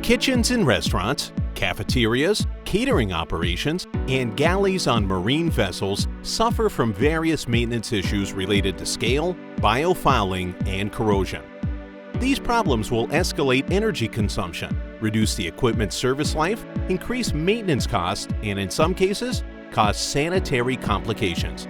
Kitchens in restaurants, cafeterias, catering operations, and galleys on marine vessels suffer from various maintenance issues related to scale, biofouling, and corrosion. These problems will escalate energy consumption, reduce the equipment's service life, increase maintenance costs, and in some cases, cause sanitary complications.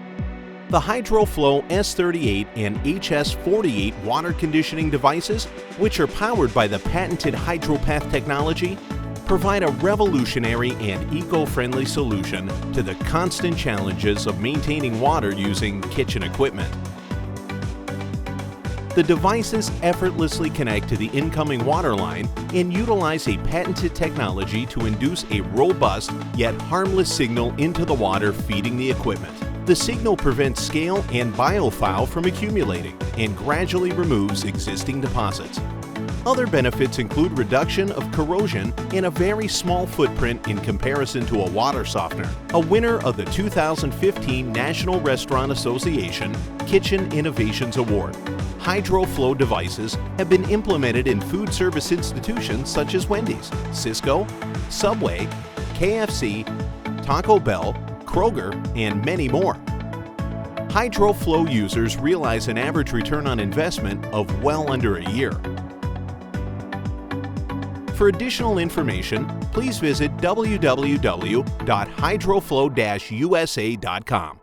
The HydroFLOW S38 and HS48 water conditioning devices, which are powered by the patented HydroPath technology, provide a revolutionary and eco-friendly solution to the constant challenges of maintaining water using kitchen equipment. The devices effortlessly connect to the incoming water line and utilize a patented technology to induce a robust yet harmless signal into the water feeding the equipment. The signal prevents scale and biofoul from accumulating and gradually removes existing deposits. Other benefits include reduction of corrosion and a very small footprint in comparison to a water softener, a winner of the 2015 National Restaurant Association Kitchen Innovations Award. HydroFLOW devices have been implemented in food service institutions such as Wendy's, Cisco, Subway, KFC, Taco Bell, Kroger, and many more. HydroFLOW users realize an average return on investment of well under a year. For additional information, please visit www.hydroflow-usa.com.